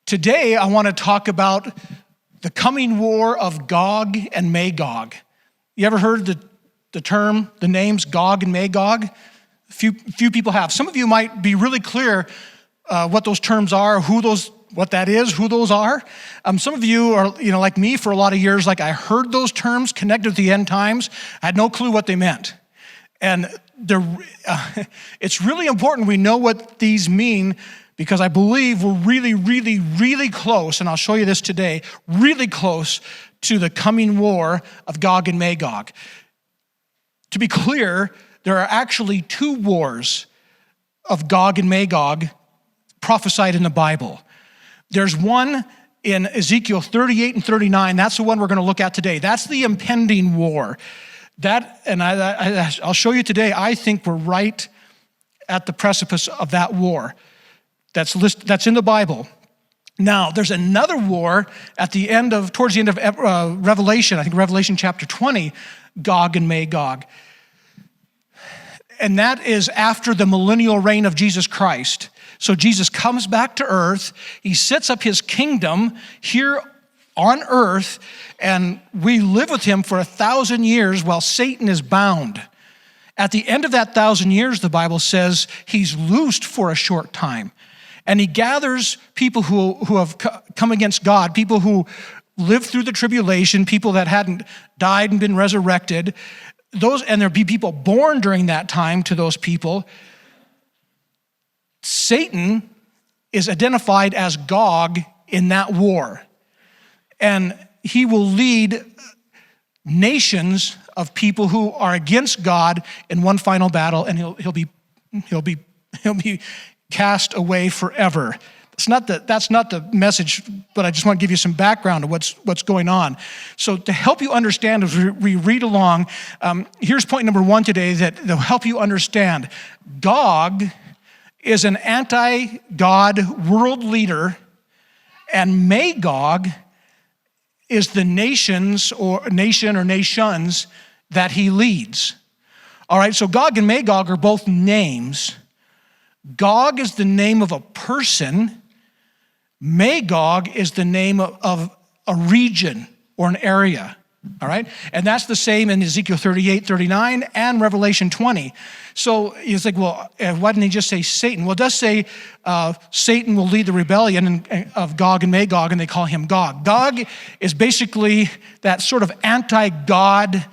Today, I want to talk about the coming war of Gog and Magog. You ever heard the names Gog and Magog? Few people have. Some of you might be really clear what those terms are, what that is, who those are. Some of you are, like me for a lot of years, like I heard those terms connected with the end times. I had no clue what they meant. And it's really important we know what these mean, because I believe we're really, really, really close, and I'll show you this today, really close to the coming war of Gog and Magog. To be clear, there are actually two wars of Gog and Magog prophesied in the Bible. There's one in Ezekiel 38 and 39. That's the one we're going to look at today. That's the impending war. I'll show you today, I think we're right at the precipice of that war. That's in the Bible. Now, there's another war towards the end of Revelation, I think Revelation chapter 20, Gog and Magog. And that is after the millennial reign of Jesus Christ. So Jesus comes back to earth, he sets up his kingdom here on earth, and we live with him for 1,000 years while Satan is bound. At the end of that 1,000 years, the Bible says, he's loosed for a short time. And he gathers people who have come against God, people who lived through the tribulation, people that hadn't died and been resurrected. And there'll be people born during that time to those people. Satan is identified as Gog in that war. And he will lead nations of people who are against God in one final battle, and he'll be cast away forever. That's not the message, but I just want to give you some background of what's going on. So to help you understand as we read along, here's point number one today that'll help you understand. Gog is an anti-God world leader, and Magog is the nation or nations that he leads. All right, so Gog and Magog are both names. Gog is the name of a person. Magog is the name of a region or an area, all right? And that's the same in Ezekiel 38, 39, and Revelation 20. So he's like, well, why didn't he just say Satan? Well, it does say Satan will lead the rebellion of Gog and Magog, and they call him Gog. Gog is basically that sort of anti-God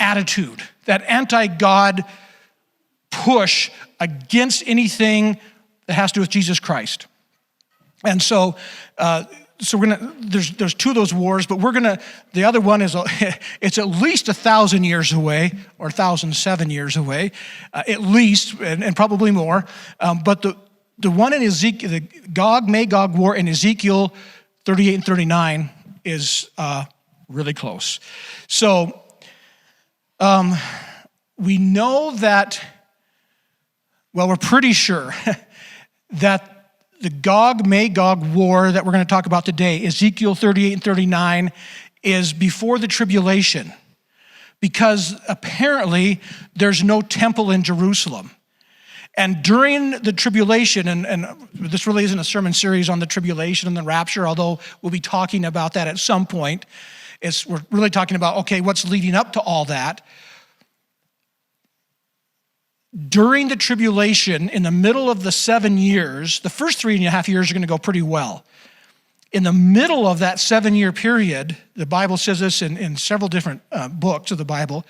attitude, that anti-God push against anything that has to do with Jesus Christ. And so there's two of those wars, but the other one is, it's at least 1,000 years away, or 1,007 years away, at least, and probably more. But the one in Ezekiel, the Gog-Magog war in Ezekiel 38 and 39 is really close. So we know that, well, we're pretty sure that the Gog-Magog war that we're going to talk about today, Ezekiel 38 and 39, is before the tribulation, because apparently there's no temple in Jerusalem. And during the tribulation, and this really isn't a sermon series on the tribulation and the rapture, although we'll be talking about that at some point. We're really talking about, okay, what's leading up to all that. During the tribulation, in the middle of the 7 years, the first 3.5 years are going to go pretty well. In the middle of that 7-year period, the Bible says this in several different books of the Bible,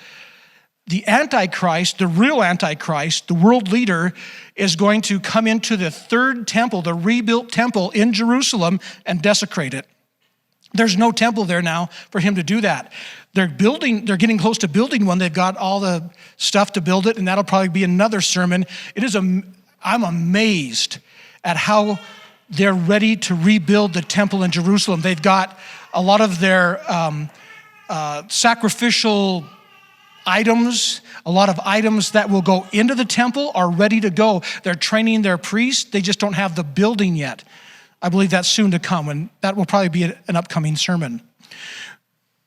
the Antichrist, the real Antichrist, the world leader, is going to come into the third temple, the rebuilt temple in Jerusalem, and desecrate it. There's no temple there now for him to do that. They're getting close to building one. They've got all the stuff to build it, and that'll probably be another sermon. I'm amazed at how they're ready to rebuild the temple in Jerusalem. They've got a lot of their sacrificial items, a lot of items that will go into the temple are ready to go. They're training their priests. They just don't have the building yet. I believe that's soon to come, and that will probably be an upcoming sermon.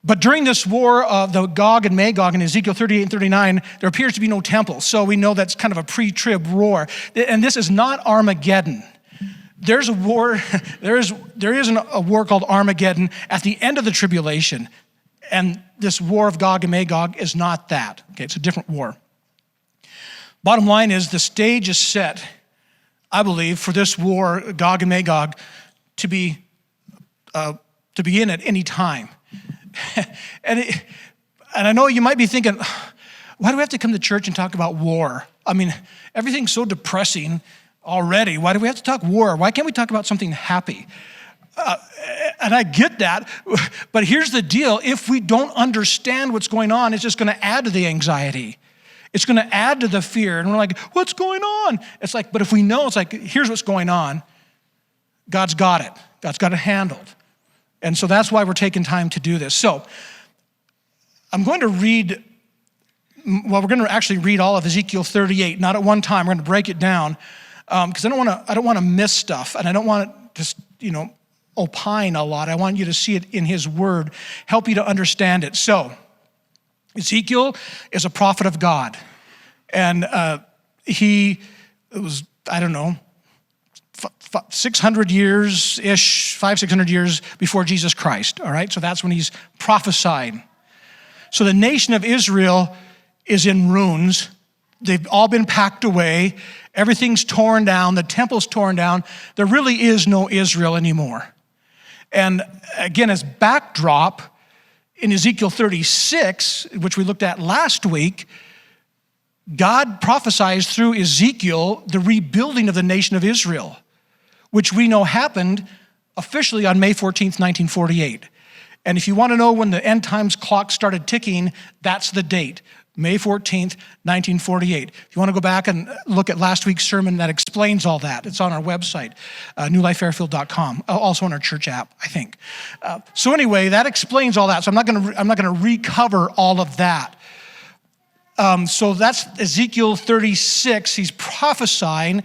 But during this war of the Gog and Magog in Ezekiel 38 and 39, there appears to be no temple. So we know that's kind of a pre-trib war. And this is not Armageddon. there's a war, there is a war called Armageddon at the end of the tribulation. And this war of Gog and Magog is not that. Okay, it's a different war. Bottom line is the stage is set, I believe, for this war, Gog and Magog, to be in at any time. And I know you might be thinking, why do we have to come to church and talk about war? I mean, everything's so depressing already. Why do we have to talk war? Why can't we talk about something happy? And I get that, but here's the deal. If we don't understand what's going on, it's just going to add to the anxiety. It's going to add to the fear. And we're like, what's going on? It's like, but if we know, it's like, here's what's going on. God's got it. God's got it handled. And so that's why we're taking time to do this. So I'm going to read, we're going to actually read all of Ezekiel 38, not at one time. We're going to break it down because I don't want to miss stuff, and I don't want to just, opine a lot. I want you to see it in his word, help you to understand it. So Ezekiel is a prophet of God, and he was, 600 years-ish, 500-600 years before Jesus Christ, all right? So that's when he's prophesying. So the nation of Israel is in ruins. They've all been packed away. Everything's torn down. The temple's torn down. There really is no Israel anymore. And again, as backdrop, in Ezekiel 36, which we looked at last week, God prophesies through Ezekiel the rebuilding of the nation of Israel, which we know happened officially on May 14th, 1948. And if you want to know when the end times clock started ticking, that's the date, May 14th, 1948. If you want to go back and look at last week's sermon, that explains all that. It's on our website, newlifefairfield.com, also on our church app, I think. So anyway, that explains all that. So I'm not going to recover all of that. So that's Ezekiel 36. He's prophesying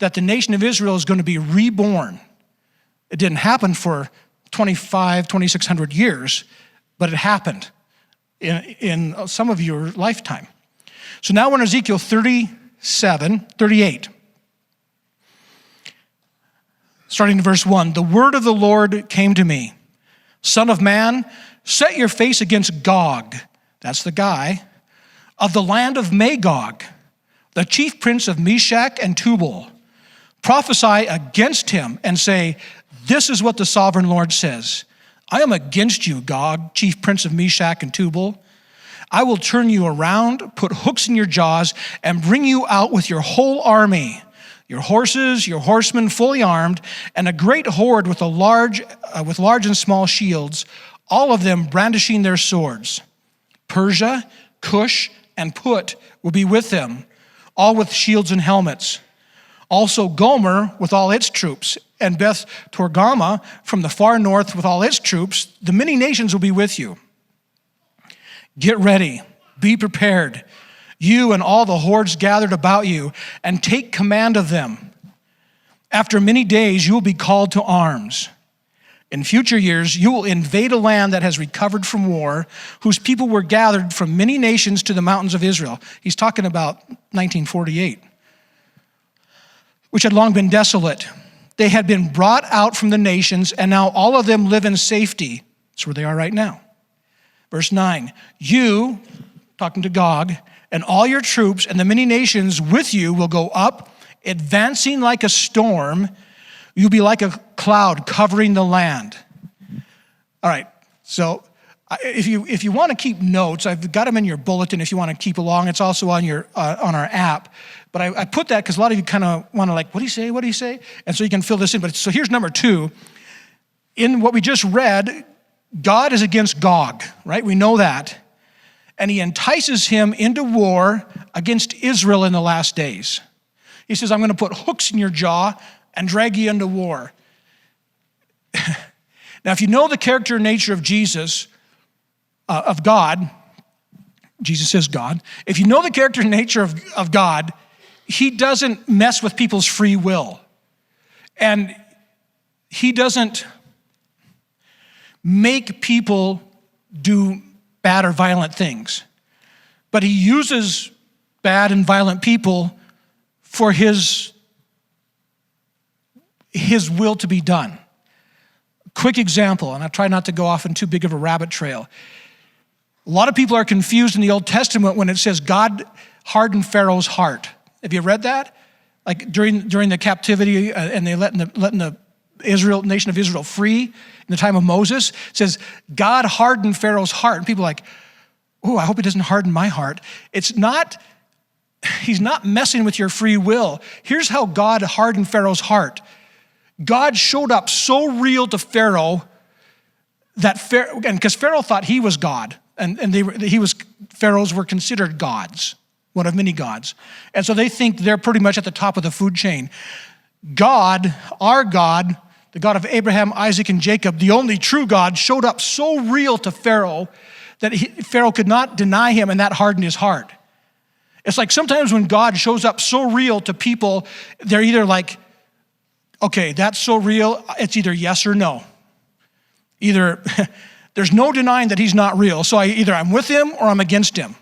that the nation of Israel is going to be reborn. It didn't happen for 2,600 years, but it happened in some of your lifetime. So now we're in Ezekiel 38. Starting in verse 1, the word of the Lord came to me. Son of man, set your face against Gog, that's the guy, of the land of Magog, the chief prince of Meshach and Tubal. Prophesy against him and say, this is what the sovereign Lord says. I am against you, Gog, chief prince of Meshach and Tubal. I will turn you around, put hooks in your jaws, and bring you out with your whole army, your horses, your horsemen fully armed, and a great horde with large and small shields, all of them brandishing their swords. Persia, Cush, and Put will be with them, all with shields and helmets. Also Gomer with all its troops, and Beth Togarmah from the far north with all its troops. The many nations will be with you. Get ready, be prepared, you and all the hordes gathered about you, and take command of them. After many days, you will be called to arms. In future years, you will invade a land that has recovered from war, whose people were gathered from many nations to the mountains of Israel. He's talking about 1948, which had long been desolate. They had been brought out from the nations, and now all of them live in safety. That's where they are right now. Verse 9, you, talking to Gog, and all your troops and the many nations with you will go up, advancing like a storm. You'll be like a cloud covering the land. All right, so if you want to keep notes, I've got them in your bulletin if you want to keep along. It's also on on our app. But I put that because a lot of you kind of want to like, what do you say? What do you say? And so you can fill this in. But so here's number 2. In what we just read, God is against Gog, right? We know that. And he entices him into war against Israel in the last days. He says, I'm going to put hooks in your jaw and drag you into war. Now, if you know the character and nature of Jesus, of God, Jesus is God. If you know the character and nature of God, he doesn't mess with people's free will. And he doesn't make people do bad or violent things. But he uses bad and violent people for his his will to be done. Quick example, and I try not to go off in too big of a rabbit trail. A lot of people are confused in the Old Testament when it says God hardened Pharaoh's heart. Have you read that? Like during the captivity and they letting the nation of Israel free in the time of Moses, it says God hardened Pharaoh's heart. And people are like, oh, I hope he doesn't harden my heart. He's not messing with your free will. Here's how God hardened Pharaoh's heart. God showed up so real to Pharaoh that because Pharaoh thought he was God, and pharaohs were considered gods, one of many gods. And so they think they're pretty much at the top of the food chain. God, our God, the God of Abraham, Isaac, and Jacob, the only true God, showed up so real to Pharaoh that Pharaoh could not deny him, and that hardened his heart. It's like sometimes when God shows up so real to people, they're either like, okay, that's so real, it's either yes or no. Either there's no denying that he's not real, so either I'm with him or I'm against him.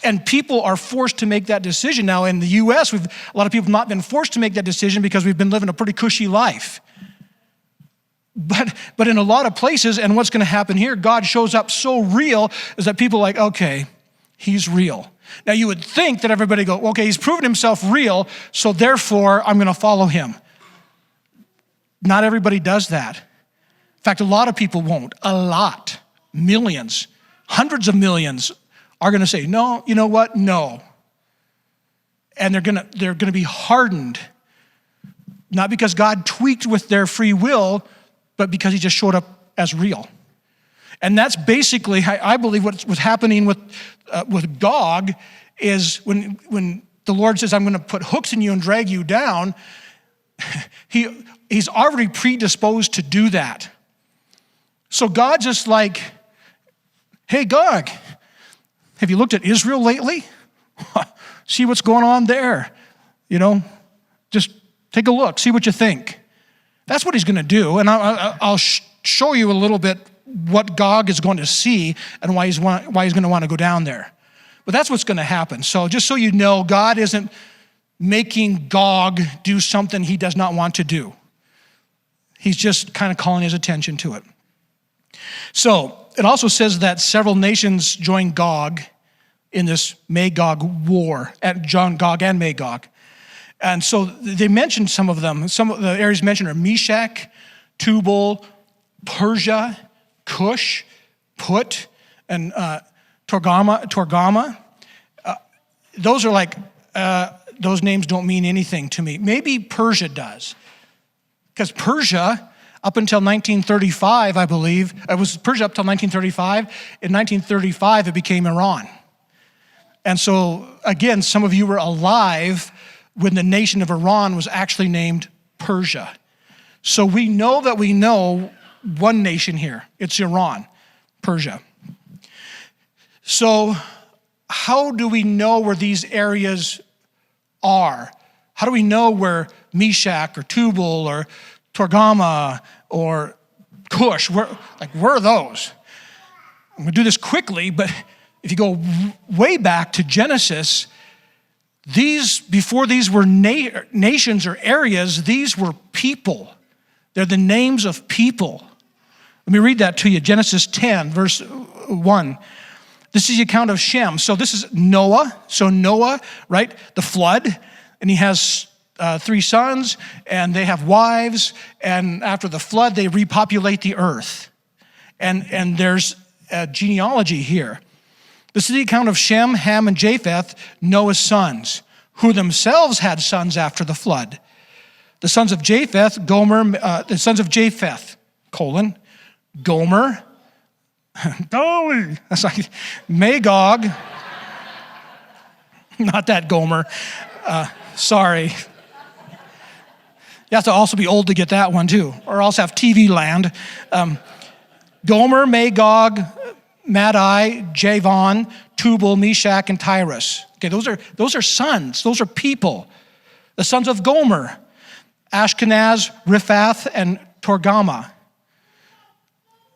And people are forced to make that decision. Now in the U.S., a lot of people have not been forced to make that decision because we've been living a pretty cushy life. But in a lot of places, and what's going to happen here, God shows up so real is that people are like, okay, he's real. Now you would think that everybody go, okay, he's proven himself real, so therefore I'm going to follow him. Not everybody does that. In fact, a lot of people won't. A lot. Millions. Hundreds of millions are going to say, no, you know what? No. And they're going to be hardened. Not because God tweaked with their free will, but because he just showed up as real. And that's basically, I believe, what's happening with Gog is when the Lord says, I'm going to put hooks in you and drag you down, he's already predisposed to do that. So God's just like, hey, Gog, have you looked at Israel lately? See what's going on there. Just take a look, see what you think. That's what he's going to do. And I'll show you a little bit what Gog is going to see and why he's going to want to go down there. But that's what's going to happen. So just so you know, God isn't making Gog do something he does not want to do. He's just kind of calling his attention to it. So it also says that several nations joined Gog in this Magog war, at Gog and Magog. And so they mentioned some of them. Some of the areas mentioned are Meshach, Tubal, Persia, Cush, Put, and Torgama. Those are like, those names don't mean anything to me. Maybe Persia does. Because Persia, up until 1935, I believe, it was Persia up until 1935. In 1935, it became Iran. And so, again, some of you were alive when the nation of Iran was actually named Persia. So we know that we know one nation here. It's Iran, Persia. So how do we know where these areas are? How do we know where Meshach or Tubal or Torgama or Cush, where are those? I'm going to do this quickly, but if you go way back to Genesis, before these were nations or areas, these were people. They're the names of people. Let me read that to you. Genesis 10, verse 1. This is the account of Shem. So this is Noah. So Noah, right? The flood. And he has 3 sons, and they have wives. And after the flood, they repopulate the earth. And there's a genealogy here. This is the account of Shem, Ham, and Japheth, Noah's sons, who themselves had sons after the flood. The sons of Japheth, Gomer, Gomer, that's like Magog, not that Gomer, sorry. You have to also be old to get that one too, or else have TV land. Gomer, Magog, Madai, Javan, Tubal, Meshach, and Tyrus. Okay, those are sons. Those are people. The sons of Gomer, Ashkenaz, Riphath, and Torgama.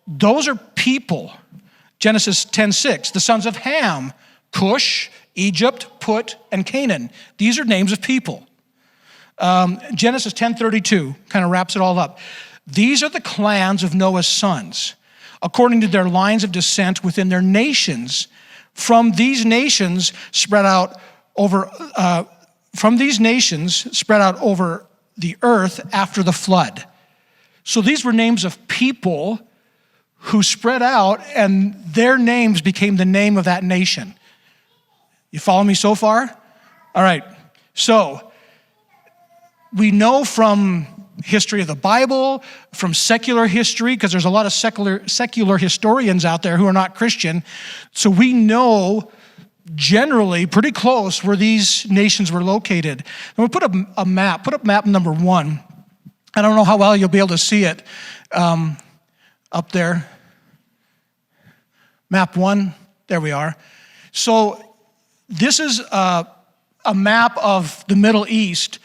Those are people. Genesis 10:6. The sons of Ham, Cush, Egypt, Put, and Canaan. These are names of people. Genesis 10:32 kind of wraps it all up. These are the clans of Noah's sons, according to their lines of descent within their nations. From these nations spread out over the earth after the flood. So these were names of people who spread out, and their names became the name of that nation. You follow me so far? All right. So we know from history of the Bible, from secular history, because there's a lot of secular historians out there who are not Christian. So we know generally pretty close where these nations were located. And we'll put a map. Put up map number 1. I don't know how well you'll be able to see it up there. Map 1. There we are. So this is a map of the Middle East.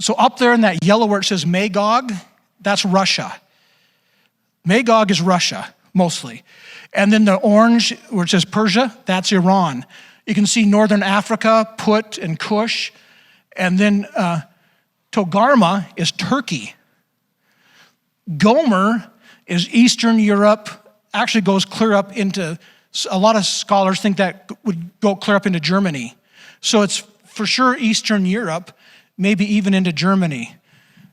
So up there in that yellow where it says Magog, that's Russia. Magog is Russia, mostly. And then the orange where it says Persia, that's Iran. You can see northern Africa, Put and Cush. And then Togarmah is Turkey. Gomer is Eastern Europe, actually goes clear up into, a lot of scholars think that would go clear up into Germany. So it's for sure Eastern Europe, maybe even into Germany.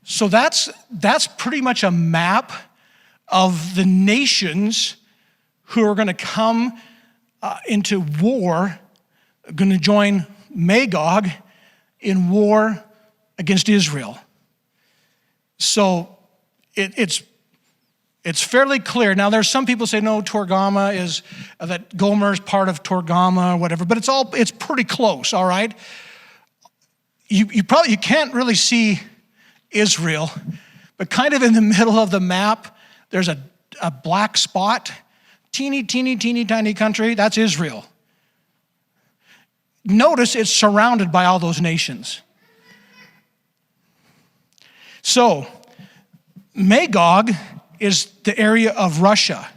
So that's pretty much a map of the nations who are going to come into war, going to join Magog in war against Israel. So it's fairly clear. Now there's some people say no, Togarmah is that Gomer is part of Togarmah or whatever, but it's pretty close. All right. You can't really see Israel, but kind of in the middle of the map, there's a black spot, teeny tiny country. That's Israel. Notice it's surrounded by all those nations. So Magog is the area of Russia.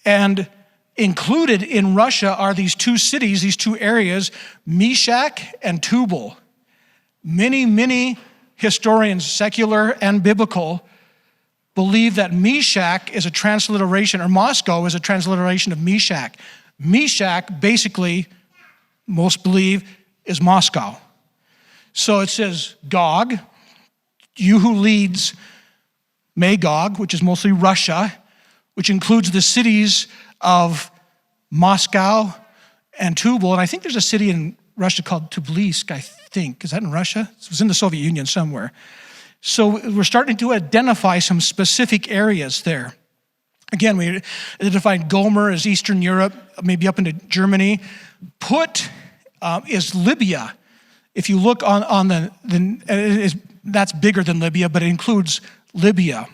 And included in Russia are these two cities, these two areas, Meshach and Tubal. Many historians, secular and biblical, believe that Meshach is a transliteration, or Moscow is a transliteration of Meshach. Meshach, basically, most believe, is Moscow. So it says, Gog, you who leads Magog, which is mostly Russia, which includes the cities of Moscow and Tubal. And I think there's a city in Russia called Tbilisi, I think. Is that in Russia? It was in the Soviet Union somewhere. So we're starting to identify some specific areas there. Again, we identified Gomer as Eastern Europe, maybe up into Germany. Put is Libya. If you look on that's bigger than Libya, but it includes Libya.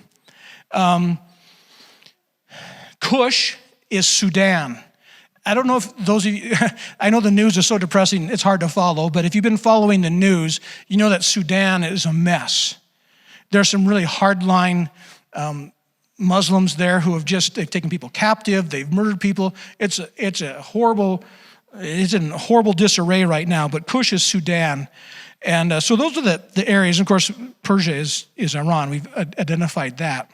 Cush is Sudan. I don't know if those of you, I know the news is so depressing, it's hard to follow, but if you've been following the news, you know that Sudan is a mess. There's some really hardline Muslims there who they've taken people captive, they've murdered people. It's in horrible disarray right now, but Cush is Sudan. And so those are the areas. And of course, Persia is Iran. We've identified that.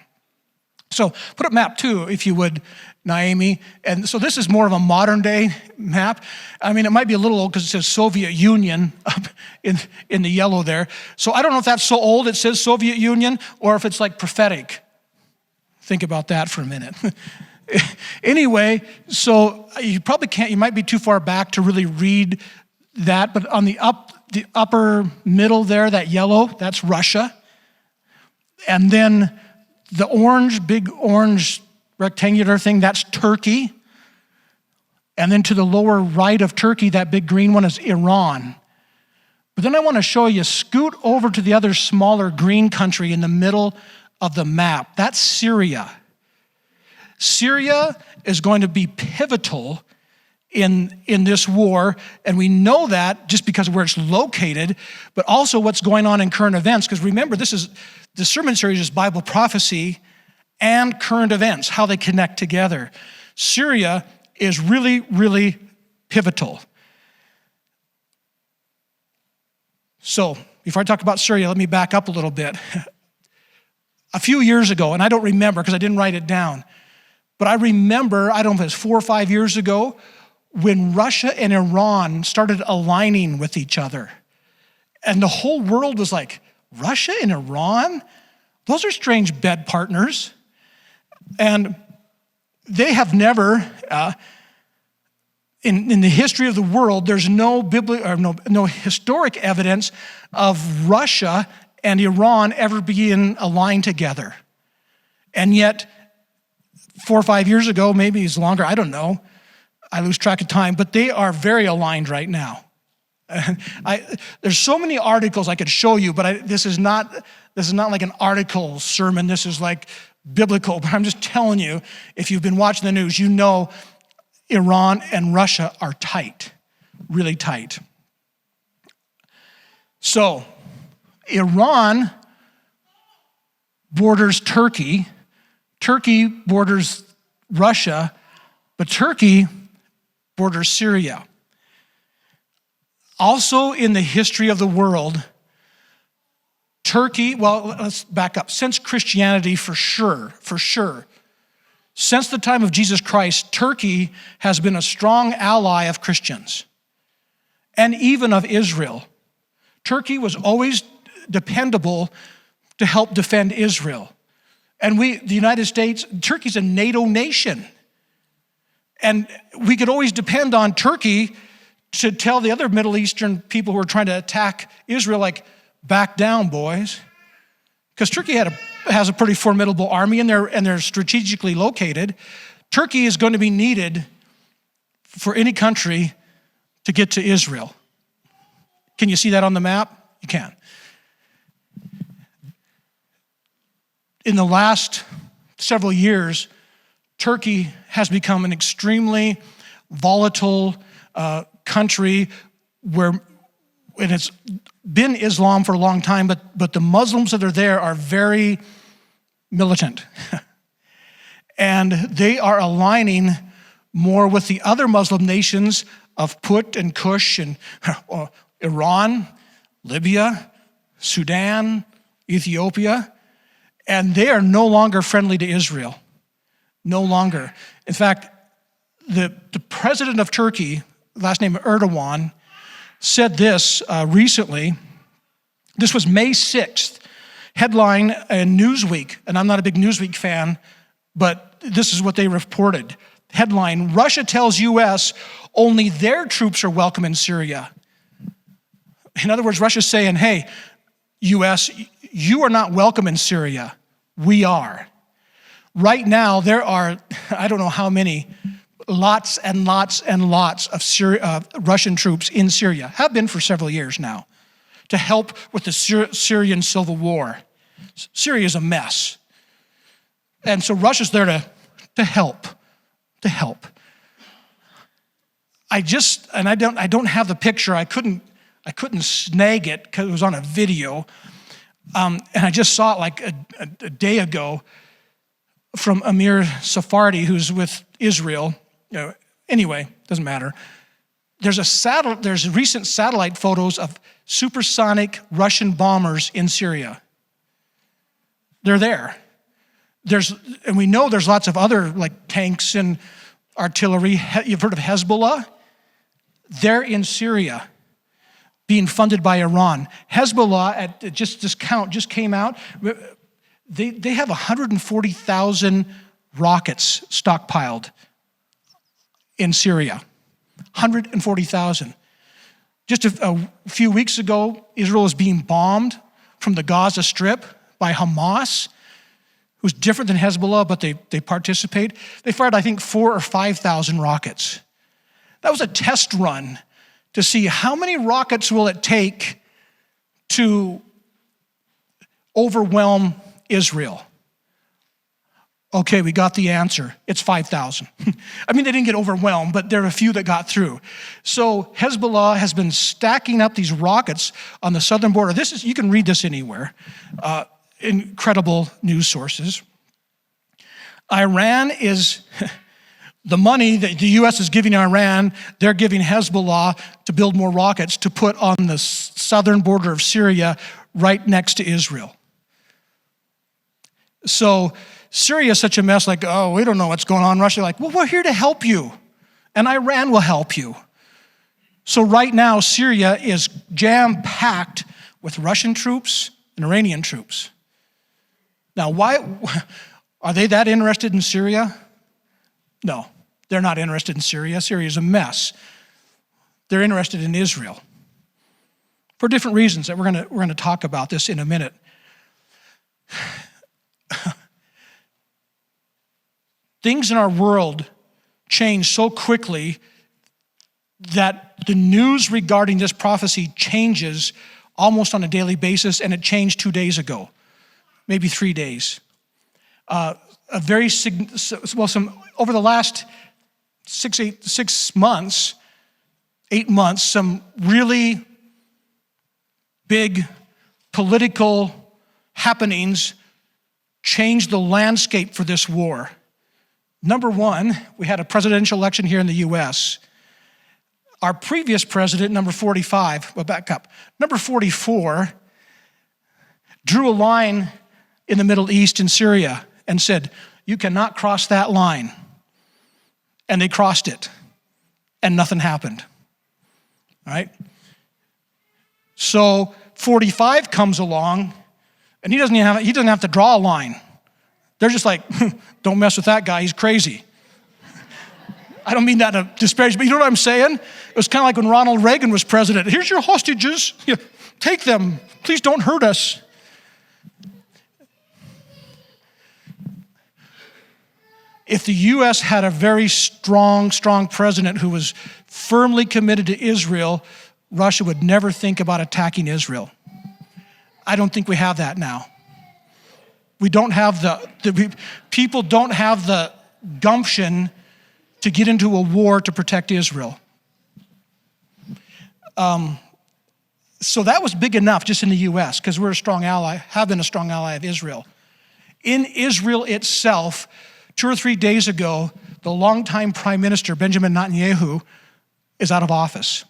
So put up map 2, if you would, Naomi. And so this is more of a modern day map. I mean, it might be a little old because it says Soviet Union up in the yellow there. So I don't know if that's so old it says Soviet Union or if it's like prophetic. Think about that for a minute. Anyway, so you probably can't, you might be too far back to really read that, but on the upper middle there, that yellow, that's Russia. And then the big orange rectangular thing, that's Turkey. And then to the lower right of Turkey, that big green one is Iran. But then I want to show you, scoot over to the other smaller green country in the middle of the map. That's Syria. Syria is going to be pivotal in this war, and we know that just because of where it's located, but also what's going on in current events. Because remember, the sermon series is Bible prophecy and current events, how they connect together. Syria is really pivotal. So before I talk about Syria, let me back up a little bit. A few years ago, and I don't remember because I didn't write it down, but I remember, I don't know if it was 4 or 5 years ago, when Russia and Iran started aligning with each other. And the whole world was like, Russia and Iran? Those are strange bed partners. And they have never, in the history of the world, there's no historic evidence of Russia and Iran ever being aligned together. And yet, 4 or 5 years ago, maybe it's longer, I don't know. I lose track of time, but they are very aligned right now. There's so many articles I could show you, but this is not like an article sermon. This is like biblical. But I'm just telling you, if you've been watching the news, you know Iran and Russia are tight, really tight. So, Iran borders Turkey. Turkey borders Russia, but Turkey borders Syria. Also in the history of the world, Turkey, well, let's back up. Since Christianity, for sure, since the time of Jesus Christ, Turkey has been a strong ally of Christians and even of Israel. Turkey was always dependable to help defend Israel. And the United States, Turkey's a NATO nation. And we could always depend on Turkey to tell the other Middle Eastern people who are trying to attack Israel, like, back down, boys. Because Turkey has a pretty formidable army, and they're strategically located. Turkey is going to be needed for any country to get to Israel. Can you see that on the map? You can. In the last several years, Turkey has become an extremely volatile country and it's been Islam for a long time, but the Muslims that are there are very militant. And they are aligning more with the other Muslim nations of Put and Kush and Iran, Libya, Sudan, Ethiopia, and they are no longer friendly to Israel. No longer. In fact, the president of Turkey, last name Erdogan, said this recently. This was May 6th, headline in Newsweek, and I'm not a big Newsweek fan, but this is what they reported. Headline, Russia tells U.S. only their troops are welcome in Syria. In other words, Russia's saying, hey, U.S., you are not welcome in Syria. We are. Right now, there are, I don't know how many, lots and lots and lots of Russian troops in Syria, have been for several years now, to help with the Syrian civil war. Syria is a mess. And so Russia's there to help. I don't have the picture. I couldn't snag it because it was on a video. And I just saw it like a day ago from Amir Safardi, who's with Israel. Anyway, doesn't matter. There's recent satellite photos of supersonic Russian bombers in Syria. They're there. And we know there's lots of other like tanks and artillery. You've heard of Hezbollah? They're in Syria, being funded by Iran. Hezbollah, this count just came out. They have 140,000 rockets stockpiled in Syria. 140,000. Just a few weeks ago, Israel was being bombed from the Gaza Strip by Hamas, who's different than Hezbollah, but they participate. They fired, I think, 4,000 or 5,000 rockets. That was a test run to see how many rockets will it take to overwhelm Israel. Okay, we got the answer. It's 5,000. I mean, they didn't get overwhelmed, but there are a few that got through. So Hezbollah has been stacking up these rockets on the southern border. You can read this anywhere. Incredible news sources. Iran is The money that the U.S. is giving Iran, they're giving Hezbollah to build more rockets to put on the southern border of Syria right next to Israel. So Syria is such a mess, like, oh, we don't know what's going on. Russia, like, well, we're here to help you, and Iran will help you. So right now, Syria is jam-packed with Russian troops and Iranian troops. Now, why are they that interested in Syria? No, they're not interested in Syria. Syria is a mess. They're interested in Israel for different reasons that we're going to talk about this in a minute. Things in our world change so quickly that the news regarding this prophecy changes almost on a daily basis, and it changed 2 days ago, maybe 3 days. Over the last 8 months, some really big political happenings changed the landscape for this war. Number one, we had a presidential election here in the U.S. Our previous president, number 45, well, back up, number 44, drew a line in the Middle East in Syria and said, you cannot cross that line. And they crossed it, and nothing happened, all right? So 45 comes along, and he doesn't have to draw a line. They're just like, don't mess with that guy, he's crazy. I don't mean that in a disparagement, but you know what I'm saying? It was kind of like when Ronald Reagan was president. Here's your hostages, take them, please don't hurt us. If the U.S. had a very strong president who was firmly committed to Israel, Russia would never think about attacking Israel. I don't think we have that now. We don't have people don't have the gumption to get into a war to protect Israel. So that was big enough just in the U.S. because we're a strong ally, have been a strong ally of Israel. In Israel itself, 2 or 3 days ago, the longtime prime minister, Benjamin Netanyahu, is out of office.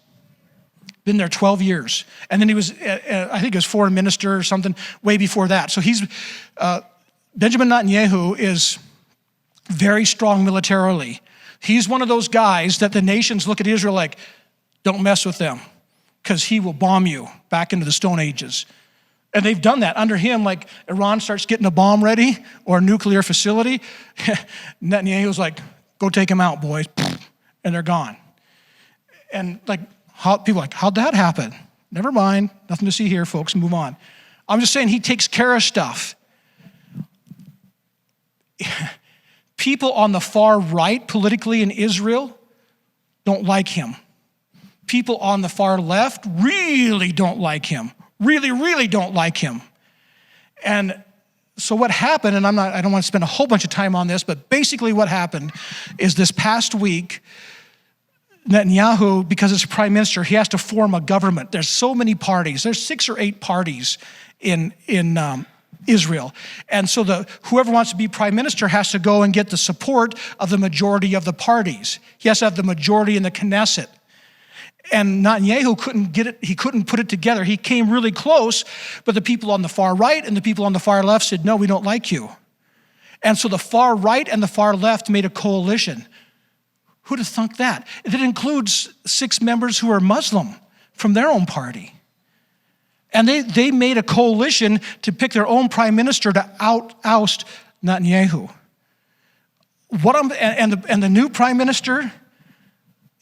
Been there 12 years. And then he was, I think he was foreign minister or something way before that. So Benjamin Netanyahu is very strong militarily. He's one of those guys that the nations look at Israel like, don't mess with them, because he will bomb you back into the Stone Ages. And they've done that under him, like Iran starts getting a bomb ready or a nuclear facility. Netanyahu's like, go take them out, boys. And they're gone. And like, people are like, how'd that happen? Never mind, nothing to see here, folks, move on. I'm just saying he takes care of stuff. People on the far right politically in Israel don't like him. People on the far left really don't like him. Really don't like him. And so what happened, and I don't want to spend a whole bunch of time on this, but basically what happened is this past week, Netanyahu, because it's prime minister, he has to form a government. There's so many parties. There's 6 or 8 parties in Israel. And so whoever wants to be prime minister has to go and get the support of the majority of the parties. He has to have the majority in the Knesset. And Netanyahu couldn't get it, he couldn't put it together. He came really close, but the people on the far right and the people on the far left said, no, we don't like you. And so the far right and the far left made a coalition. Who'd have thunk that? It includes 6 members who are Muslim from their own party. And they made a coalition to pick their own prime minister to oust Netanyahu. And the new prime minister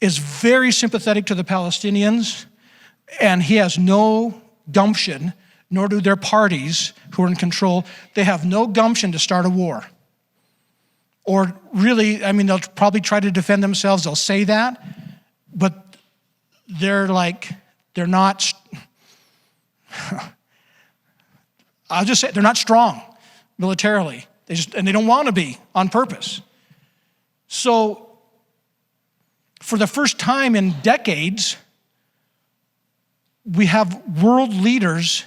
is very sympathetic to the Palestinians, and he has no gumption, nor do their parties who are in control. They have no gumption to start a war. Or really, I mean, they'll probably try to defend themselves. They'll say that, but they're not, I'll just say they're not strong militarily. And they don't want to be on purpose. So for the first time in decades, we have world leaders,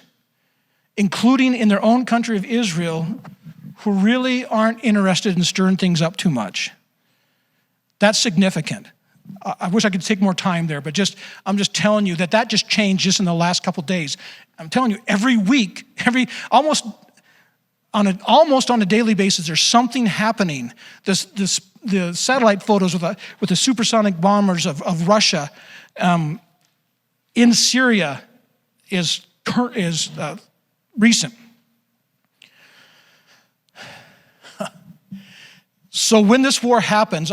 including in their own country of Israel, who really aren't interested in stirring things up too much. That's significant. I wish I could take more time there, but I'm just telling you that just changed just in the last couple days. I'm telling you, every week, almost on a daily basis, there's something happening. The satellite photos with the supersonic bombers of Russia in Syria is recent. So when this war happens,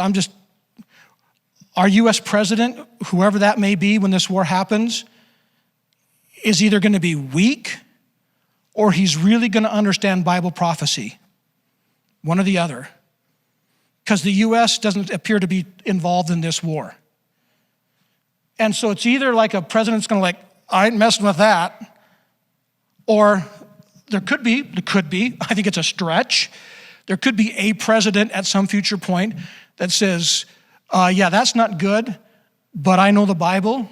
our U.S. president, whoever that may be when this war happens, is either going to be weak or he's really going to understand Bible prophecy. One or the other. Because the U.S. doesn't appear to be involved in this war. And so it's either like a president's going to I ain't messing with that, or there could be, I think it's a stretch, there could be a president at some future point that says, yeah, that's not good, but I know the Bible,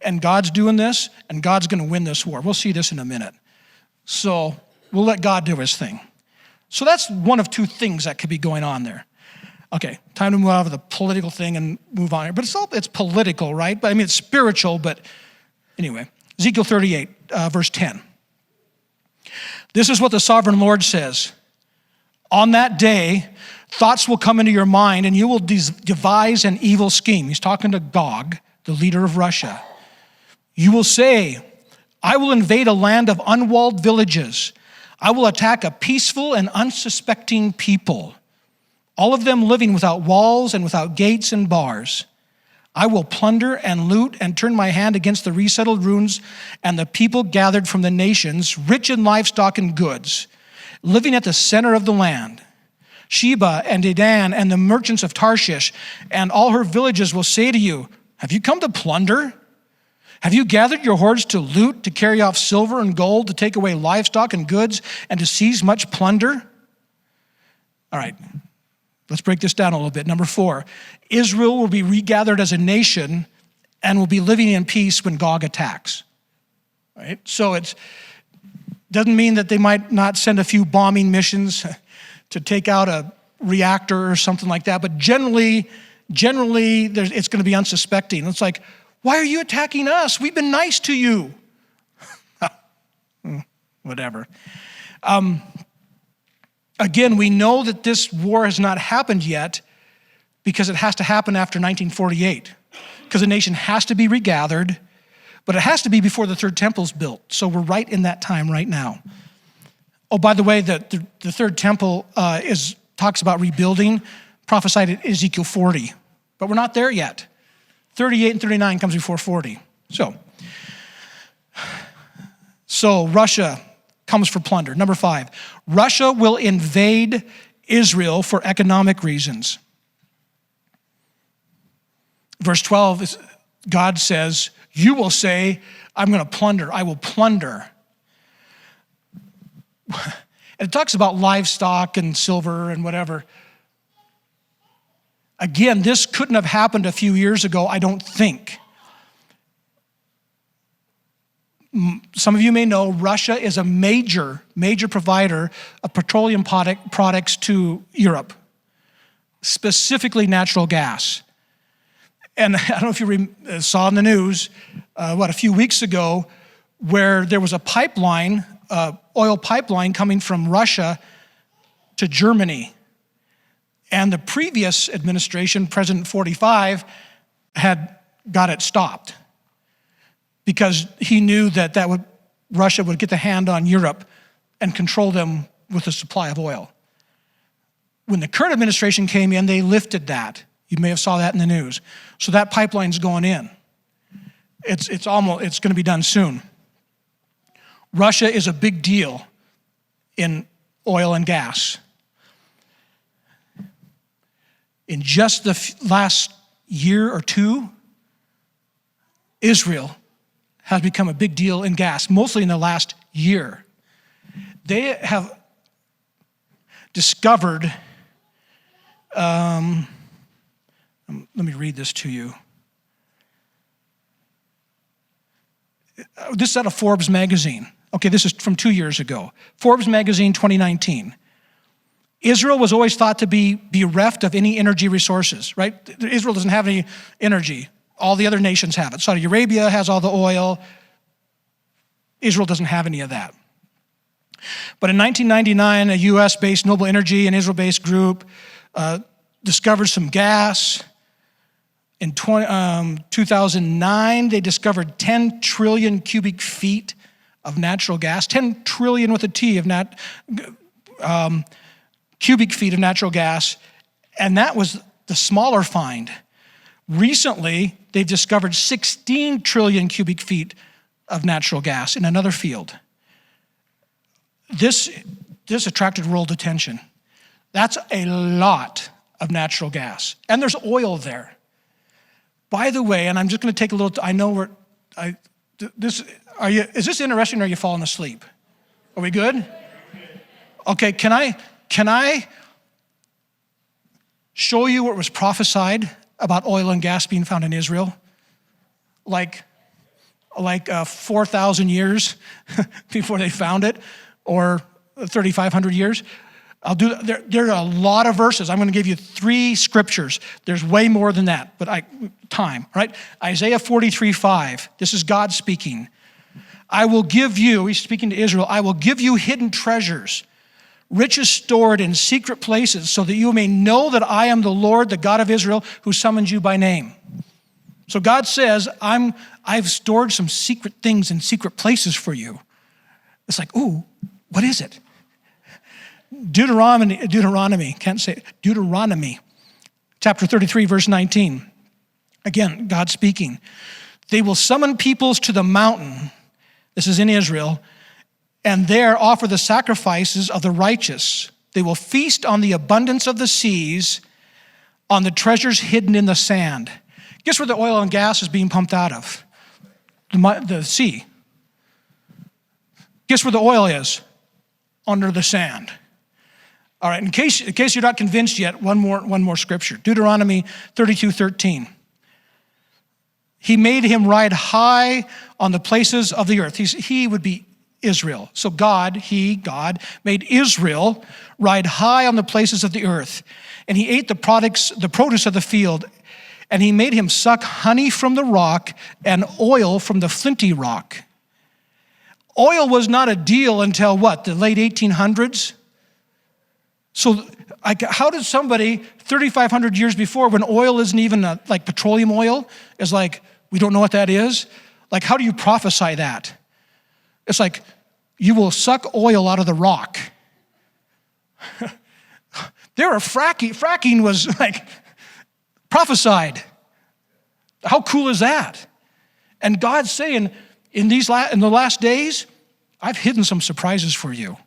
and God's doing this, and God's going to win this war. We'll see this in a minute. So we'll let God do his thing. So that's one of two things that could be going on there. Okay, time to move out of the political thing and move on here. But it's political, right? But I mean, it's spiritual, but anyway. Ezekiel 38, verse 10. This is what the sovereign Lord says. On that day, thoughts will come into your mind, and you will devise an evil scheme. He's talking to Gog, the leader of Russia. You will say, I will invade a land of unwalled villages. I will attack a peaceful and unsuspecting people, all of them living without walls and without gates and bars. I will plunder and loot and turn my hand against the resettled ruins and the people gathered from the nations, rich in livestock and goods, living at the center of the land. Sheba and Dedan and the merchants of Tarshish and all her villages will say to you, have you come to plunder? Have you gathered your hordes to loot, to carry off silver and gold, to take away livestock and goods, and to seize much plunder? All right, let's break this down a little bit. Number 4, Israel will be regathered as a nation and will be living in peace when Gog attacks. All right, so it doesn't mean that they might not send a few bombing missions to take out a reactor or something like that, but generally it's going to be unsuspecting. It's like, why are you attacking us? We've been nice to you. Whatever. Again, we know that this war has not happened yet because it has to happen after 1948. Because the nation has to be regathered, but it has to be before the third temple's built. So we're right in that time right now. Oh, by the way, the third temple talks about rebuilding, prophesied in Ezekiel 40. But we're not there yet. 38 and 39 comes before 40. So Russia comes for plunder. Number 5, Russia will invade Israel for economic reasons. Verse 12, God says, you will say, I'm going to plunder. I will plunder. And it talks about livestock and silver and whatever. Again, this couldn't have happened a few years ago, I don't think. Some of you may know Russia is a major provider of petroleum products to Europe, specifically natural gas. And I don't know if you saw in the news, a few weeks ago, where there was a pipeline, oil pipeline coming from Russia to Germany. And the previous administration, President 45, had got it stopped because he knew that Russia would get the hand on Europe and control them with the supply of oil. When the current administration came in, they lifted that. You may have saw that in the news. So that pipeline's going in. It's going to be done soon. Russia is a big deal in oil and gas. In just the last year or two, Israel has become a big deal in gas, mostly in the last year. They have discovered, let me read this to you. This is out of Forbes magazine. Okay, this is from 2 years ago. Forbes magazine 2019. Israel was always thought to be bereft of any energy resources, right? Israel doesn't have any energy. All the other nations have it. Saudi Arabia has all the oil. Israel doesn't have any of that. But in 1999, a US-based Noble Energy and Israel-based group discovered some gas. In 2009, they discovered 10 trillion cubic feet of natural gas, 10 trillion with a T of cubic feet of natural gas, and that was the smaller find. Recently, they've discovered 16 trillion cubic feet of natural gas in another field. This attracted world attention. That's a lot of natural gas, and there's oil there. By the way, and I'm just going to take a little. I know is this interesting, or are you falling asleep? Are we good? Okay. Can I show you what was prophesied about oil and gas being found in Israel? Like 4,000 years before they found it, or 3,500 years. There are a lot of verses. I'm going to give you 3 scriptures. There's way more than that, but time, right? Isaiah 43:5. This is God speaking. I will give you, he's speaking to Israel, I will give you hidden treasures, riches stored in secret places, so that you may know that I am the Lord, the God of Israel, who summoned you by name. So God says, I've stored some secret things in secret places for you. It's like, ooh, what is it? Deuteronomy, chapter 33, verse 19. Again, God speaking. They will summon peoples to the mountain, this is in Israel, and there offer the sacrifices of the righteous. They will feast on the abundance of the seas, on the treasures hidden in the sand. Guess where the oil and gas is being pumped out of? The sea. Guess where the oil is? Under the sand. All right, in case you're not convinced yet, one more scripture. Deuteronomy 32:13. He made him ride high on the places of the earth. He would be Israel. So God made Israel ride high on the places of the earth. And he ate the produce of the field. And he made him suck honey from the rock and oil from the flinty rock. Oil was not a deal until what, the late 1800s? So how did somebody 3,500 years before, when oil isn't even like petroleum oil, is like, we don't know what that is? Like, how do you prophesy that? It's like, you will suck oil out of the rock. Fracking was like prophesied. How cool is that? And God's saying, in the last days, I've hidden some surprises for you.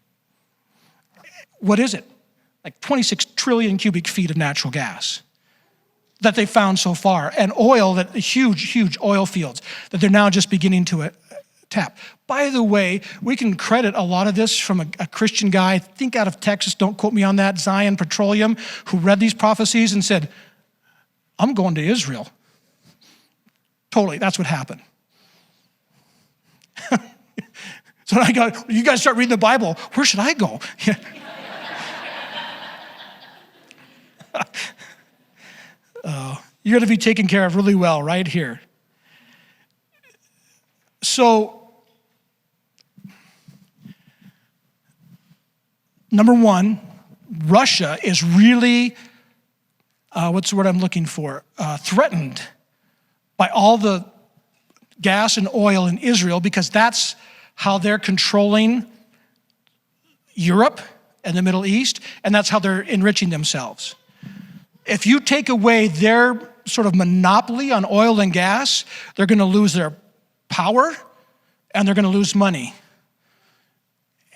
What is it? Like 26 trillion cubic feet of natural gas that they found so far, and oil, that huge oil fields that they're now just beginning to tap. By the way, we can credit a lot of this from a Christian guy, I think out of Texas, don't quote me on that, Zion Petroleum, who read these prophecies and said, I'm going to Israel. Totally, that's what happened. So I go, you guys start reading the Bible, where should I go? You're going to be taken care of really well right here. So, number one, Russia is really, what's the word I'm looking for? Threatened by all the gas and oil in Israel, because that's how they're controlling Europe and the Middle East, and that's how they're enriching themselves. If you take away their sort of monopoly on oil and gas, they're going to lose their power and they're going to lose money.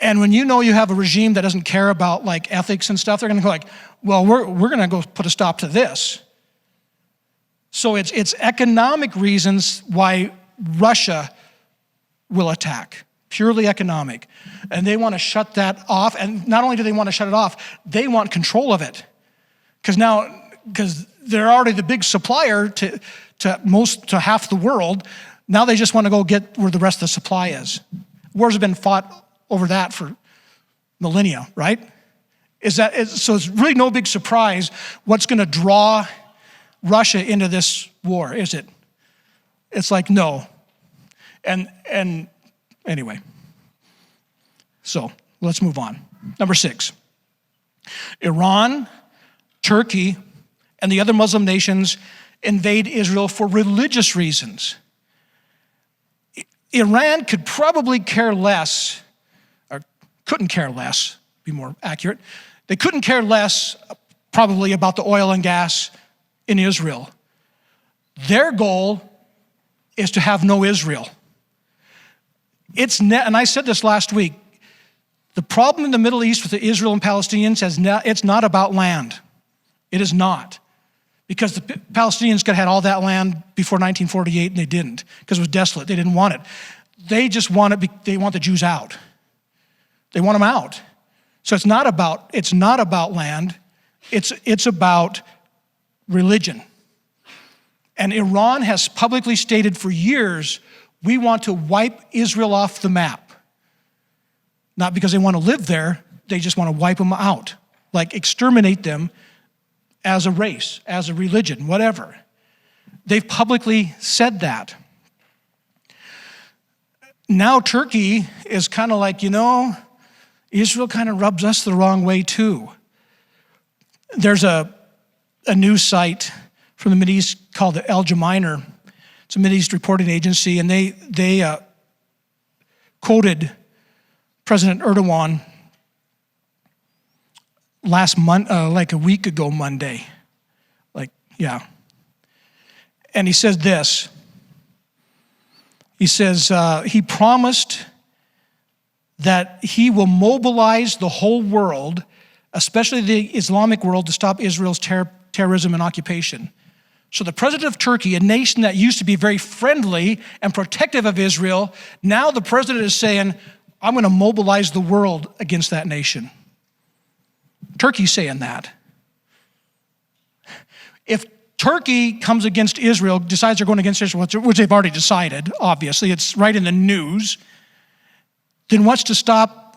And when you know you have a regime that doesn't care about like ethics and stuff, they're going to go like, well, we're going to go put a stop to this. So it's economic reasons why Russia will attack, purely economic. And they want to shut that off. And not only do they want to shut it off, they want control of it. Because they're already the big supplier to half the world. Now they just want to go get where the rest of the supply is. Wars have been fought over that for millennia, right? So it's really no big surprise what's going to draw Russia into this war, is it? It's like, no. And anyway, so let's move on. Number 6, Iran, Turkey, and the other Muslim nations invade Israel for religious reasons. Iran could probably care less, or couldn't care less, be more accurate. They couldn't care less probably about the oil and gas in Israel. Their goal is to have no Israel. And I said this last week, the problem in the Middle East with the Israel and Palestinians it's not about land. It is not. Because the Palestinians could have had all that land before 1948 and they didn't, because it was desolate. They didn't want it. They just they want the Jews out. They want them out. So it's not about land. It's about religion. And Iran has publicly stated for years, we want to wipe Israel off the map. Not because they want to live there, they just want to wipe them out. Like exterminate them as a race, as a religion, whatever. They've publicly said that. Now Turkey is kind of like, Israel kind of rubs us the wrong way too. There's a news site from the Mideast called the Al Jaminer. It's a Mideast reporting agency, and they quoted President Erdogan last month, like a week ago Monday. And he says this. He says, he promised that he will mobilize the whole world, especially the Islamic world, to stop Israel's terrorism and occupation. So the president of Turkey, a nation that used to be very friendly and protective of Israel, now the president is saying, I'm going to mobilize the world against that nation. Turkey's saying that. If Turkey comes against Israel, decides they're going against Israel, which they've already decided, obviously, it's right in the news, then what's to stop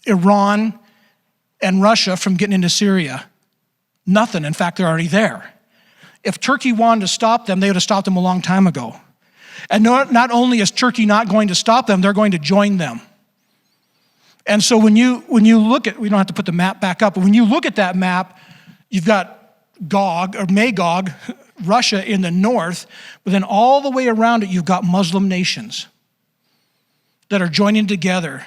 Iran and Russia from getting into Syria? Nothing. In fact, they're already there. If Turkey wanted to stop them, they would have stopped them a long time ago. And not only is Turkey not going to stop them, they're going to join them. And so when you look at, we don't have to put the map back up, but when you look at that map, you've got Magog, Russia in the north, but then all the way around it, you've got Muslim nations that are joining together.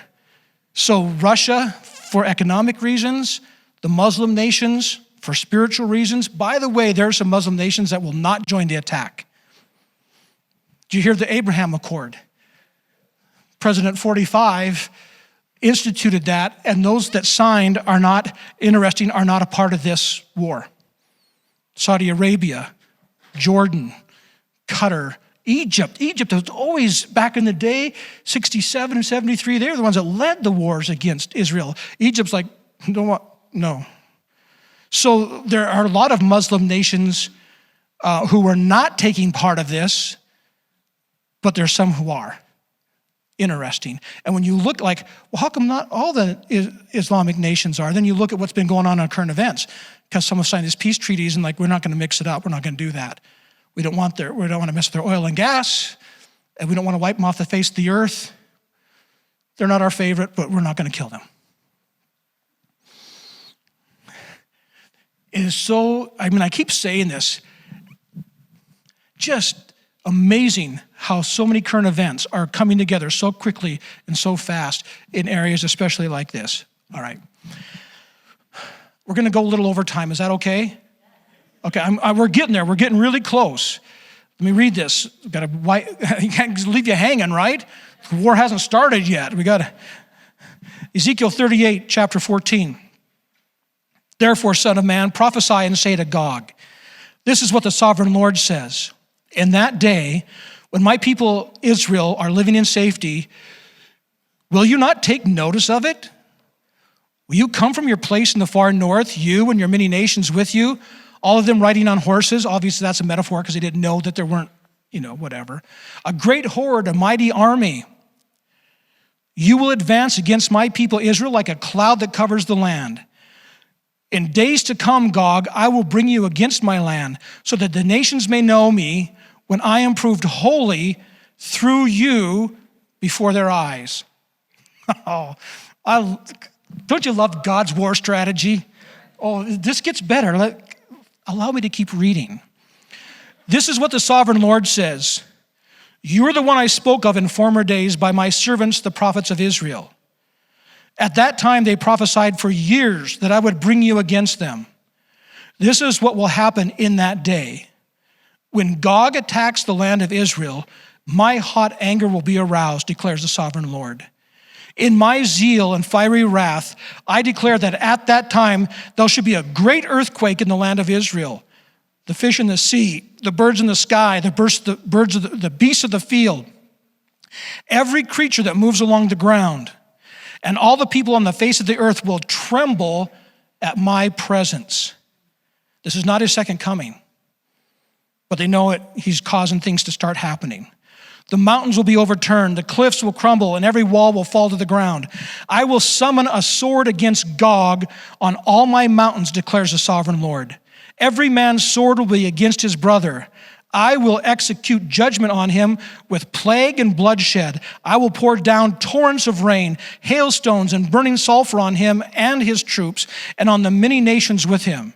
So Russia, for economic reasons, the Muslim nations, for spiritual reasons. By the way, there are some Muslim nations that will not join the attack. Do you hear the Abraham Accord? President 45 instituted that, and those that signed are not a part of this war. Saudi Arabia, Jordan, Qatar, Egypt. Egypt was always, back in the day, 67 and 73, they were the ones that led the wars against Israel. Egypt's like, no. So there are a lot of Muslim nations who are not taking part of this, but there's some who are. Interesting. And when you look like, well, how come not all the Islamic nations are? Then you look at what's been going on current events, because some have signed these peace treaties and we're not going to mix it up. We're not going to do that. We don't want to mess with their oil and gas, and we don't want to wipe them off the face of the earth. They're not our favorite, but we're not going to kill them. It is so, I keep saying this, just amazing how so many current events are coming together so quickly and so fast in areas especially like this. All right. We're going to go a little over time. Is that okay? Okay, we're getting there. We're getting really close. Let me read this. You can't leave you hanging, right? The war hasn't started yet. We got Ezekiel 38, chapter 14. Therefore, son of man, prophesy and say to Gog, this is what the sovereign Lord says. In that day, when my people Israel are living in safety, will you not take notice of it? Will you come from your place in the far north, you and your many nations with you, all of them riding on horses? Obviously, that's a metaphor because they didn't know that there weren't, whatever. A great horde, a mighty army. You will advance against my people Israel like a cloud that covers the land. In days to come, Gog, I will bring you against my land, so that the nations may know me when I am proved holy through you before their eyes. Oh, don't you love God's war strategy? Oh, this gets better. Allow me to keep reading. This is what the sovereign Lord says. You are the one I spoke of in former days by my servants, the prophets of Israel. At that time, they prophesied for years that I would bring you against them. This is what will happen in that day. When Gog attacks the land of Israel, my hot anger will be aroused, declares the sovereign Lord. In my zeal and fiery wrath, I declare that at that time there shall be a great earthquake in the land of Israel. The fish in the sea, the birds in the sky, the beasts of the field, every creature that moves along the ground, and all the people on the face of the earth will tremble at my presence. This is not his second coming, but they know it. He's causing things to start happening. The mountains will be overturned, the cliffs will crumble, and every wall will fall to the ground. I will summon a sword against Gog on all my mountains, declares the sovereign Lord. Every man's sword will be against his brother. I will execute judgment on him with plague and bloodshed. I will pour down torrents of rain, hailstones, and burning sulfur on him and his troops, and on the many nations with him.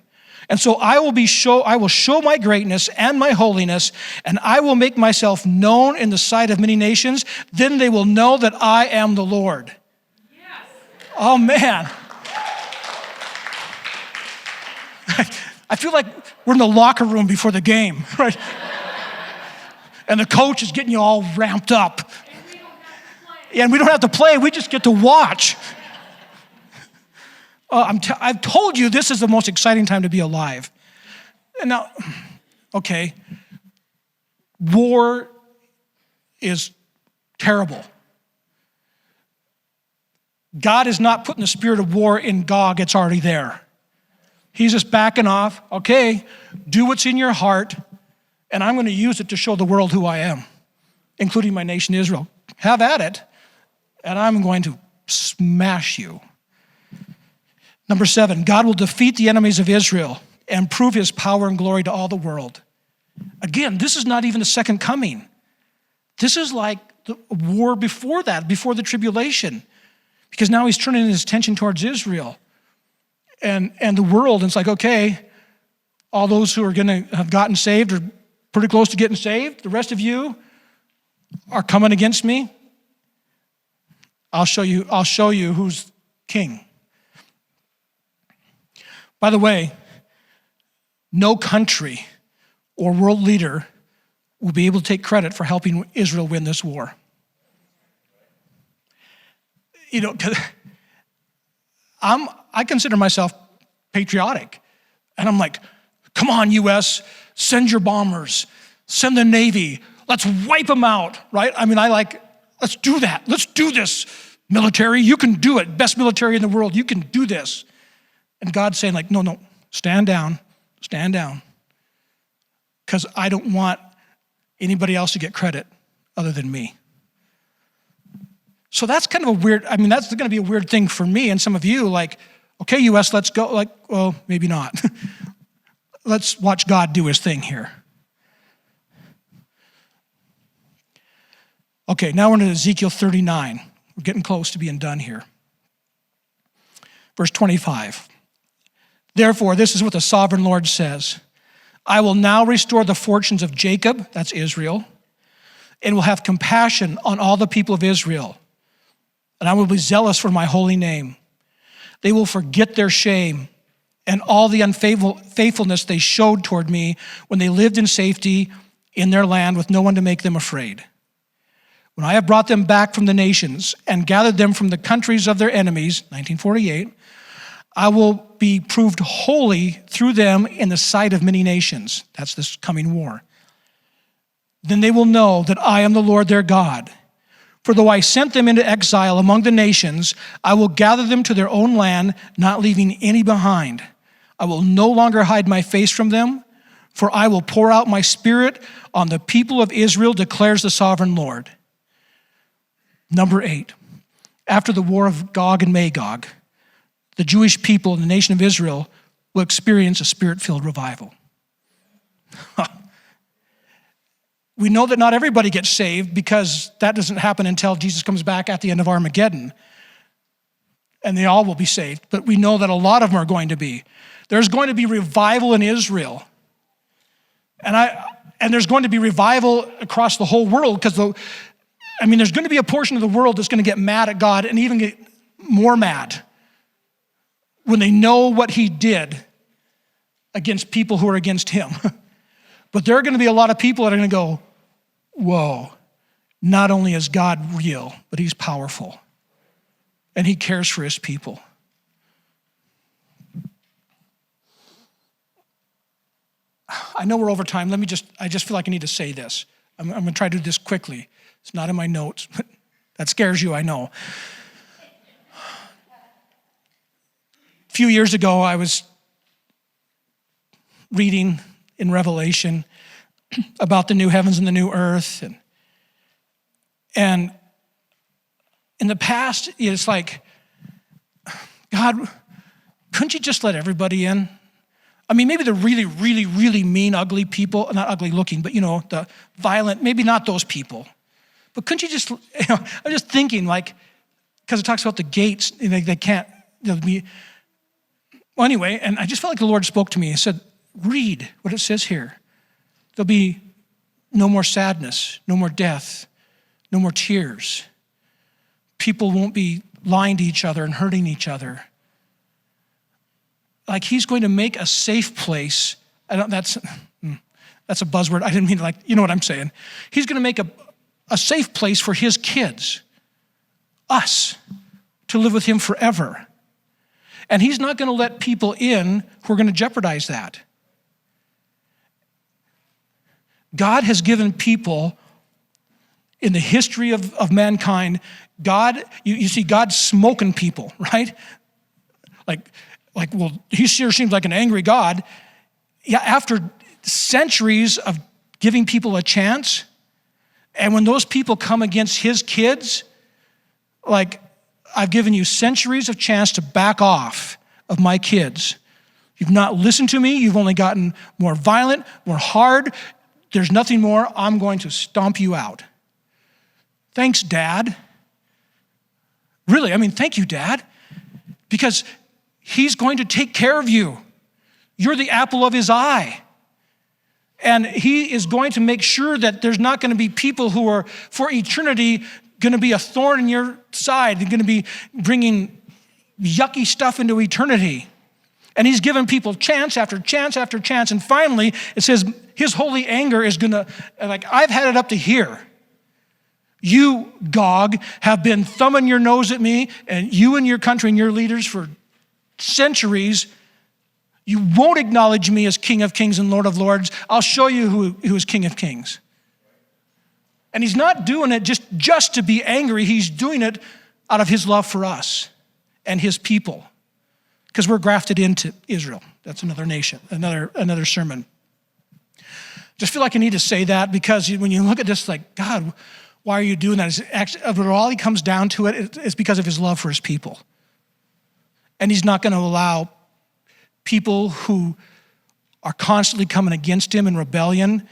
And so I will show my greatness and my holiness, and I will make myself known in the sight of many nations. Then they will know that I am the Lord. Yes. Oh, man. I feel like we're in the locker room before the game, right? And the coach is getting you all ramped up. And we don't have to play. We just get to watch. I've told you this is the most exciting time to be alive. And now, okay, war is terrible. God is not putting the spirit of war in Gog. It's already there. He's just backing off. Okay, do what's in your heart, and I'm going to use it to show the world who I am, including my nation Israel. Have at it, and I'm going to smash you. Number 7, God will defeat the enemies of Israel and prove his power and glory to all the world. Again, this is not even the second coming. This is like the war before that, before the tribulation, because now he's turning his attention towards Israel and the world. And it's like, okay, all those who are going to have gotten saved or pretty close to getting saved, the rest of you are coming against me. I'll show you who's king. By the way, no country or world leader will be able to take credit for helping Israel win this war. You know, I consider myself patriotic. And I'm like, come on, U.S., send your bombers, send the Navy, let's wipe them out, right? I mean, let's do that. Let's do this, military. You can do it. Best military in the world. You can do this. And God's saying like, no, stand down. Because I don't want anybody else to get credit other than me. So that's kind of that's going to be a weird thing for me and some of you, like, okay, U.S., let's go. Like, well, maybe not. Let's watch God do his thing here. Okay, now we're in Ezekiel 39. We're getting close to being done here. Verse 25. Therefore, this is what the sovereign Lord says. I will now restore the fortunes of Jacob, that's Israel, and will have compassion on all the people of Israel. And I will be zealous for my holy name. They will forget their shame and all the unfaithfulness they showed toward me when they lived in safety in their land with no one to make them afraid. When I have brought them back from the nations and gathered them from the countries of their enemies, 1948, I will be proved holy through them in the sight of many nations. That's this coming war. Then they will know that I am the Lord their God. For though I sent them into exile among the nations, I will gather them to their own land, not leaving any behind. I will no longer hide my face from them, for I will pour out my spirit on the people of Israel, declares the sovereign Lord. Number 8, after the war of Gog and Magog, the Jewish people and the nation of Israel will experience a Spirit-filled revival. We know that not everybody gets saved because that doesn't happen until Jesus comes back at the end of Armageddon. And they all will be saved. But we know that a lot of them are going to be. There's going to be revival in Israel. And there's going to be revival across the whole world because there's going to be a portion of the world that's going to get mad at God and even get more mad when they know what he did against people who are against him. But there are going to be a lot of people that are going to go, whoa, not only is God real, but he's powerful. And he cares for his people. I know we're over time. I just feel like I need to say this. I'm going to try to do this quickly. It's not in my notes, but that scares you, I know. A few years ago, I was reading in Revelation about the new heavens and the new earth. And in the past, it's like, God, couldn't you just let everybody in? I mean, maybe the really, really, really mean, ugly people, not ugly looking, but the violent, maybe not those people. But couldn't you just, I'm just thinking because it talks about the gates, they can't, be. Well, anyway, and I just felt like the Lord spoke to me. He said, read what it says here. There'll be no more sadness, no more death, no more tears. People won't be lying to each other and hurting each other. He's going to make a safe place. That's a buzzword. I didn't mean you know what I'm saying. He's going to make a safe place for his kids, us, to live with him forever. And he's not going to let people in who are going to jeopardize that. God has given people in the history of mankind, you see God smoking people, right? Well, he sure seems like an angry God. Yeah, after centuries of giving people a chance, and when those people come against his kids, I've given you centuries of chance to back off of my kids. You've not listened to me. You've only gotten more violent, more hard. There's nothing more. I'm going to stomp you out. Thanks, Dad. Really, thank you, Dad. Because he's going to take care of you. You're the apple of his eye. And he is going to make sure that there's not going to be people who are, for eternity, going to be a thorn in your side. They're going to be bringing yucky stuff into eternity. And he's given people chance after chance after chance. And finally, it says his holy anger is going to, I've had it up to here. You, Gog, have been thumbing your nose at me, and you and your country and your leaders for centuries. You won't acknowledge me as King of Kings and Lord of Lords. I'll show you who is King of Kings. And he's not doing it just to be angry. He's doing it out of his love for us and his people, because we're grafted into Israel. That's another nation, another sermon. Just feel like I need to say that, because when you look at this, God, why are you doing that? But all he comes down to it is because of his love for his people. And he's not going to allow people who are constantly coming against him in rebellion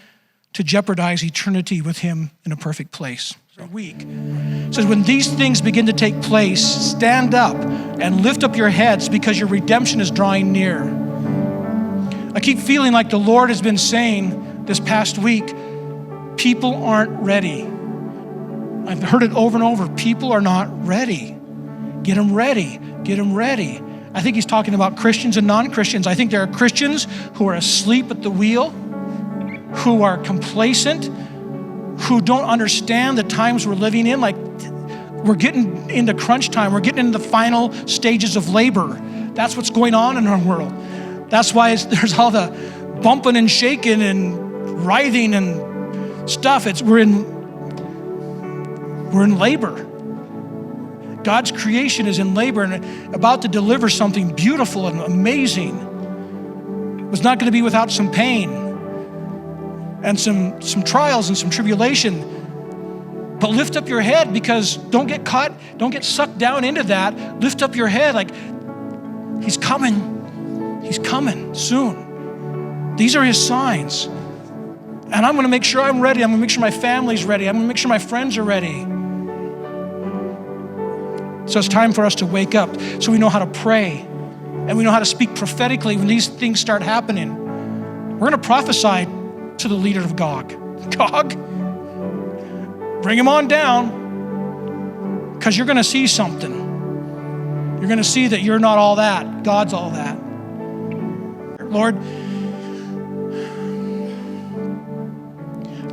to jeopardize eternity with him in a perfect place. It says, when these things begin to take place, stand up and lift up your heads, because your redemption is drawing near. I keep feeling like the Lord has been saying this past week, people aren't ready. I've heard it over and over. People are not ready. Get them ready. Get them ready. I think he's talking about Christians and non-Christians. I think there are Christians who are asleep at the wheel, who are complacent, who don't understand the times we're living in. We're getting into crunch time. We're getting into the final stages of labor. That's what's going on in our world. That's why there's all the bumping and shaking and writhing and stuff. We're in labor. God's creation is in labor and about to deliver something beautiful and amazing. It was not going to be without some pain and some trials and some tribulation. But lift up your head, because don't get caught, don't get sucked down into that. Lift up your head, he's coming. He's coming soon. These are his signs. And I'm going to make sure I'm ready. I'm going to make sure my family's ready. I'm going to make sure my friends are ready. So it's time for us to wake up so we know how to pray and we know how to speak prophetically when these things start happening. We're going to prophesy to the leader of Gog. Gog, bring him on down, because you're going to see something. You're going to see that you're not all that. God's all that. Lord,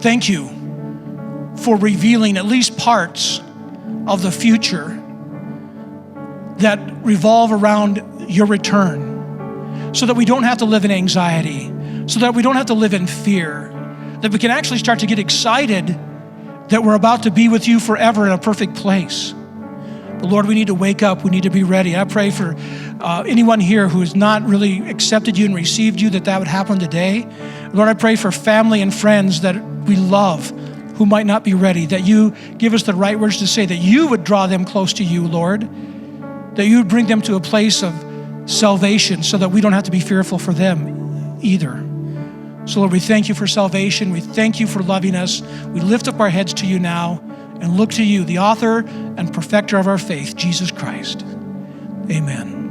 thank you for revealing at least parts of the future that revolve around your return, so that we don't have to live in anxiety, so that we don't have to live in fear, that we can actually start to get excited that we're about to be with you forever in a perfect place. But Lord, we need to wake up. We need to be ready. I pray for anyone here who has not really accepted you and received you, that would happen today. Lord, I pray for family and friends that we love who might not be ready, that you give us the right words to say, that you would draw them close to you, Lord, that you would bring them to a place of salvation so that we don't have to be fearful for them either. So Lord, we thank you for salvation. We thank you for loving us. We lift up our heads to you now and look to you, the author and perfecter of our faith, Jesus Christ. Amen.